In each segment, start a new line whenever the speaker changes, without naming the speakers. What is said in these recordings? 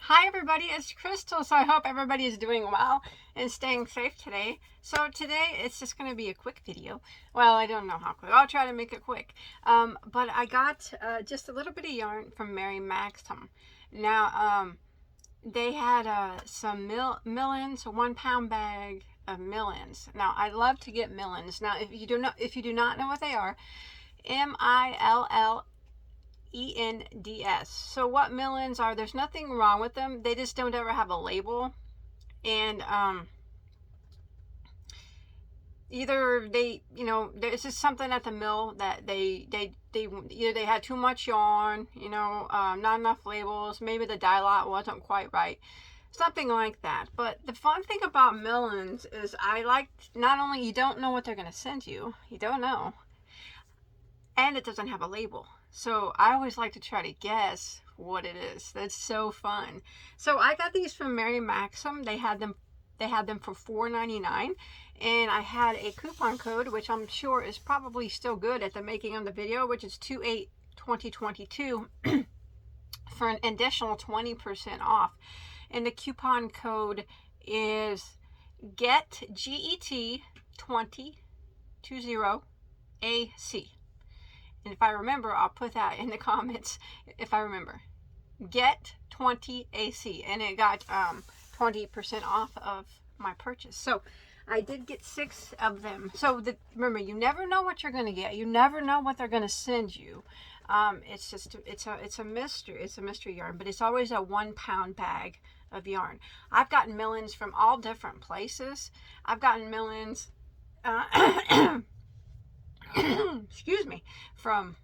Hi everybody, it's Crystal. So I hope everybody is doing well and staying safe today. So today it's just going to be a quick video. Well, I don't know how quick. I'll try to make it quick. But I got just a little bit of yarn from Mary Maxim. Now, they had some millins, a 1 pound bag of millins. Now, I love to get millins. Now, if you do not know what they are, MILLENDS. So what millins are, there's nothing wrong with them. They just don't ever have a label. And either there's just something at the mill that they either they had too much yarn, not enough labels, maybe the dye lot wasn't quite right. Something like that. But the fun thing about millins is not only you don't know what they're going to send you, you don't know, and it doesn't have a label. So I always like to try to guess what it is. That's so fun. So I got these from Mary Maxim. They had them for $4.99, and I had a coupon code, which I'm sure is probably still good at the making of the video, which is 282022 for an additional 20% off. And the coupon code is GET2020AC. And if I remember, I'll put that in the comments if I remember. Get 20 AC, and it got 20% off of my purchase. So I did get 6 of them. So remember, you never know what you're going to get. You never know what they're going to send you. It's a mystery. It's a mystery yarn, but it's always a 1 pound bag of yarn. I've gotten millins from all different places. I've gotten millins. Excuse me, from,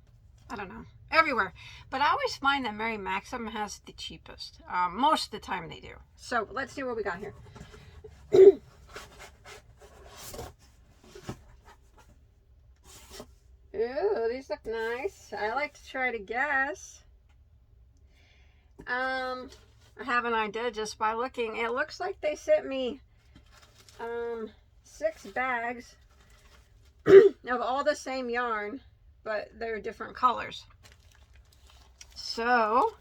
I don't know, everywhere. But I always find that Mary Maxim has the cheapest. Most of the time they do. So let's see what we got here. Ooh, these look nice. I like to try to guess. I have an idea just by looking. It looks like they sent me 6 bags of all the same yarn, but they're different colors. So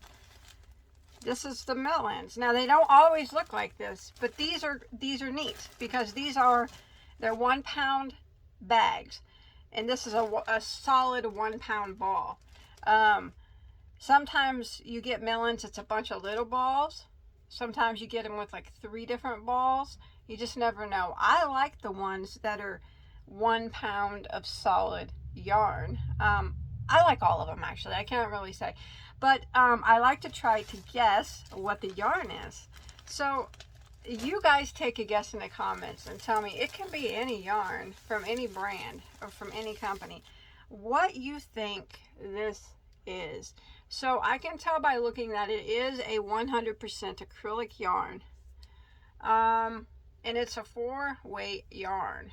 this is the millins. Now they don't always look like this, but these are neat because they're 1 pound bags, and this is a solid 1 pound ball. Sometimes you get millins, it's a bunch of little balls. Sometimes you get them with like 3 different balls. You just never know. I like the ones that are 1 pound of solid yarn. I like all of them, actually. I can't really say, but I like to try to guess what the yarn is. So you guys take a guess in the comments and tell me. It can be any yarn from any brand or from any company, what you think this is. So I can tell by looking that it is a 100% acrylic yarn, and it's a 4-weight yarn.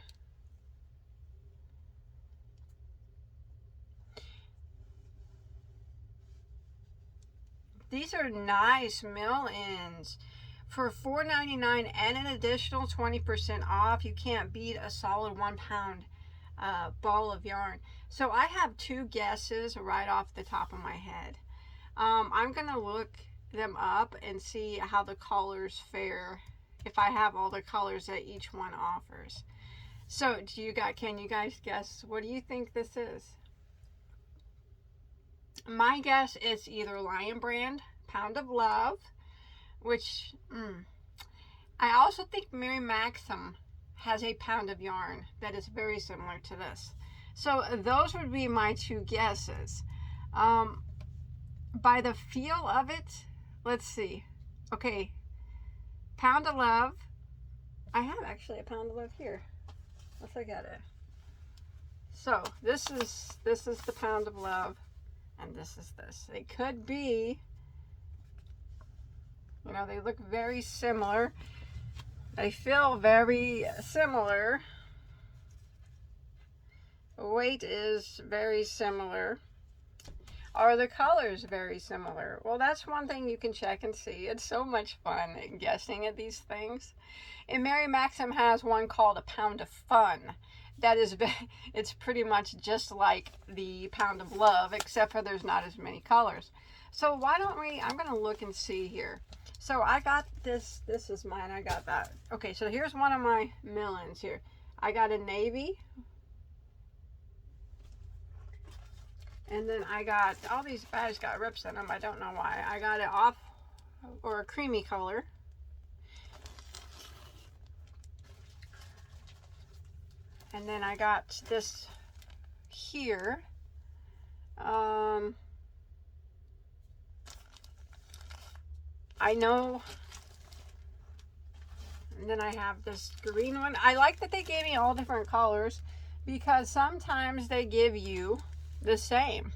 These are nice mill-ins for $4.99 and an additional 20% off. You can't beat a solid 1 pound ball of yarn. So I have 2 guesses right off the top of my head. I'm gonna look them up and see how the colors fare, if I have all the colors that each one offers. So can you guys guess? What do you think this is? My guess is either Lion Brand, Pound of Love, which I also think Mary Maxim has a pound of yarn that is very similar to this. So those would be my 2 guesses. By the feel of it, let's see. Okay, Pound of Love. I have actually a Pound of Love here. Let's look at it. So this is the Pound of Love. And this is this. They could be, they look very similar. They feel very similar. Weight is very similar. Are the colors very similar? Well, that's one thing you can check and see. It's so much fun guessing at these things. And Mary Maxim has one called a Pound of Fun. That is, it's pretty much just like the Pound of Love, except for there's not as many colors. So why don't I'm going to look and see here. So I got this. This is mine. I got that. Okay, so here's one of my millions here. I got a navy. And then I got, all these bags got rips in them. I don't know why. I got it off, or a creamy color. And then I got this here. I know. And then I have this green one. I like that they gave me all different colors, because sometimes they give you the same.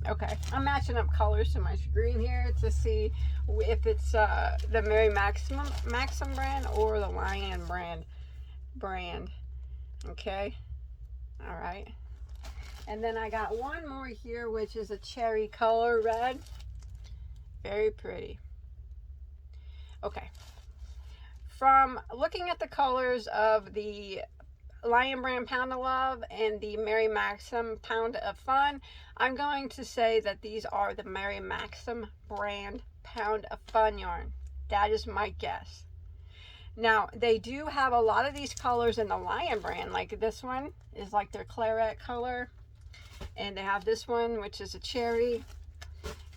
Okay, I'm matching up colors to my screen here to see if it's the Mary Maxim brand or the Lion brand. Okay, all right. And then I got one more here, which is a cherry color red. Very pretty. Okay. From looking at the colors of the Lion Brand Pound of Love and the Mary Maxim Pound of Fun, I'm going to say that these are the Mary Maxim brand Pound of Fun yarn. That is my guess. Now, they do have a lot of these colors in the Lion brand. Like this one is like their claret color. And they have this one, which is a cherry.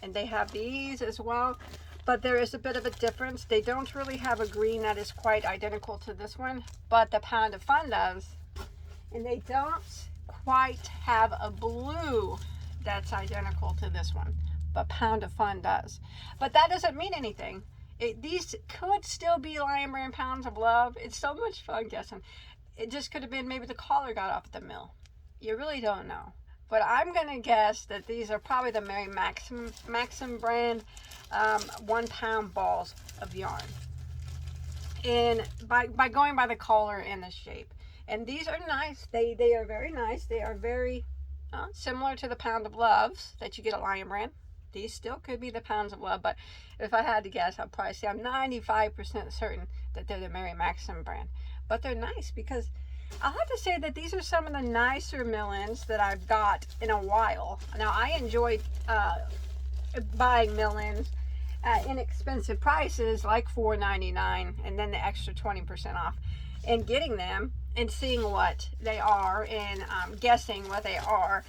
And they have these as well. But there is a bit of a difference. They don't really have a green that is quite identical to this one, but the Pound of Fun does. And they don't quite have a blue that's identical to this one, but Pound of Fun does. But that doesn't mean anything. These could still be Lion Brand Pounds of Love. It's so much fun guessing. It just could have been maybe the collar got off at the mill. You really don't know. But I'm going to guess that these are probably the Mary Maxim brand 1 pound balls of yarn. And by going by the color and the shape. And these are nice. They are very nice. They are very similar to the Pound of Loves that you get at Lion Brand. These still could be the Pounds of Love, but if I had to guess, I'd probably say I'm 95% certain that they're the Mary Maxim brand. But they're nice because I'll have to say that these are some of the nicer millins that I've got in a while. Now, I enjoyed buying millins at inexpensive prices like $4.99 and then the extra 20% off, and getting them and seeing what they are and guessing what they are,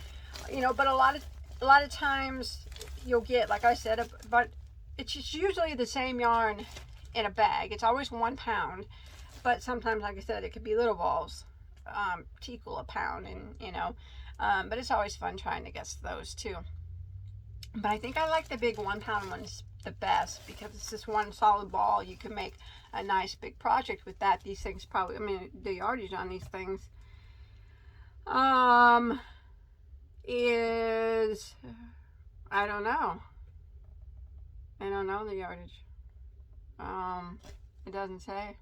you know. But a lot of times you'll get, like I said, but it's usually the same yarn in a bag. It's always 1 pound, but sometimes, like I said, it could be little balls, equal a pound, and you know, but it's always fun trying to guess those too. But I think I like the big 1 pound ones the best because it's just one solid ball. You can make a nice big project with that. These things probably, I mean, the yardage on these things is, I don't know the yardage. It doesn't say.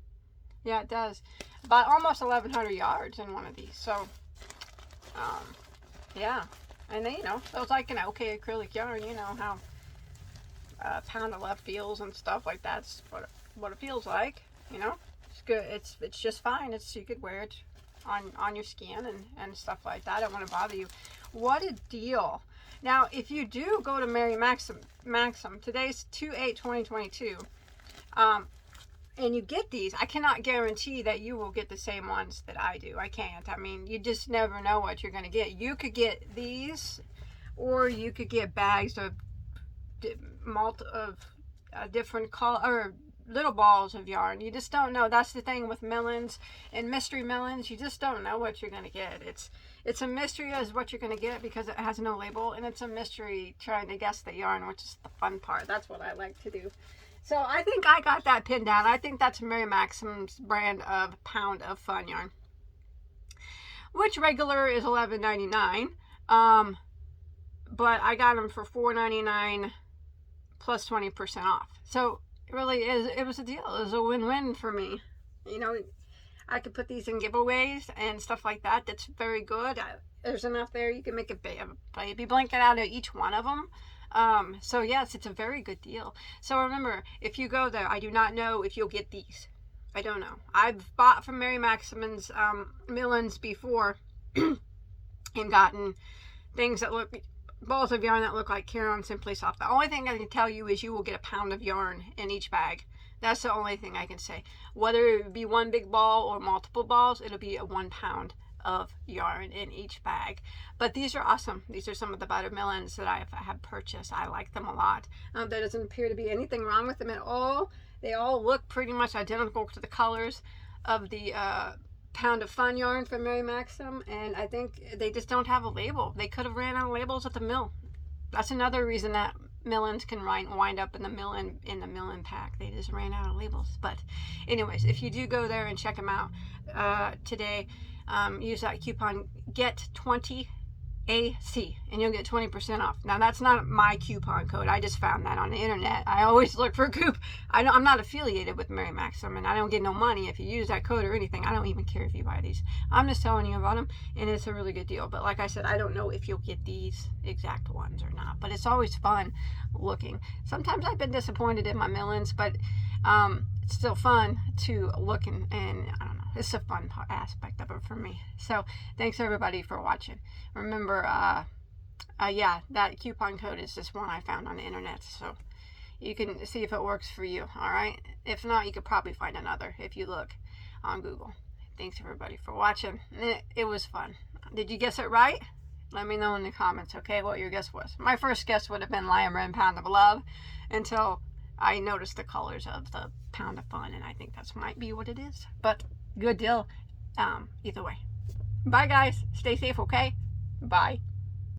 Yeah, it does. About almost 1,100 yards in one of these. So, yeah. And then, you know, so it's like an okay acrylic yarn. You know how Pound of Love feels and stuff like that's what it feels like. You know, it's good. It's just fine. You could wear it on your skin and stuff like that. I don't want to bother you. What a deal! Now, if you do go to Mary Maxim, today's 2/8/2022, and you get these, I cannot guarantee that you will get the same ones that I do. I can't. I mean, you just never know what you're going to get. You could get these, or you could get bags of different color or little balls of yarn. You just don't know. That's the thing with millins and mystery millins. You just don't know what you're going to get. It's a mystery as what you're going to get because it has no label, and it's a mystery trying to guess the yarn, which is the fun part. That's what I like to do. So I think I got that pinned down. I think that's Mary Maxim's brand of Pound of Fun yarn, which regular is $11.99. But I got them for $4.99 plus 20% off. So it really is. It was a deal. It was a win-win for me. You know, I could put these in giveaways and stuff like that. That's very good. There's enough there. You can make a baby blanket out of each one of them. So yes, it's a very good deal. So remember, if you go there, I do not know if you'll get these. I don't know. I've bought from Mary Maxim's millins before and gotten things that look balls of yarn that look like Caron Simply Soft. The only thing I can tell you is you will get a pound of yarn in each bag. That's the only thing I can say. Whether it be one big ball or multiple balls, it'll be a 1 pound of yarn in each bag. But these are awesome. These are some of the butter millins that I have purchased. I like them a lot. There doesn't appear to be anything wrong with them at all. They all look pretty much identical to the colors of the Pound of Fun yarn from Mary Maxim, and I think they just don't have a label. They could have ran out of labels at the mill. That's another reason that millins can wind up in the millin pack. They just ran out of labels. But anyways, if you do go there and check them out today, use that coupon GET20AC and you'll get 20% off. Now that's not my coupon code. I just found that on the internet. I always look for I'm not affiliated with Mary Maxim, and I don't get no money if you use that code or anything. I don't even care if you buy these. I'm just telling you about them, and it's a really good deal. But like I said, I don't know if you'll get these exact ones or not. But it's always fun looking. Sometimes I've been disappointed in my millins, but it's still fun to look and I don't know. It's a fun aspect of it for me. So thanks everybody for watching. Remember, yeah, that coupon code is this one I found on the internet, so you can see if it works for you. All right, if not, you could probably find another if you look on Google. Thanks everybody for watching. It was fun. Did you guess it right? Let me know in the comments, okay, what your guess was. My first guess would have been Lion Brand Pound of Love until I noticed the colors of the Pound of Fun, and I think that's might be what it is. But good deal either way. Bye guys, stay safe, okay? Bye.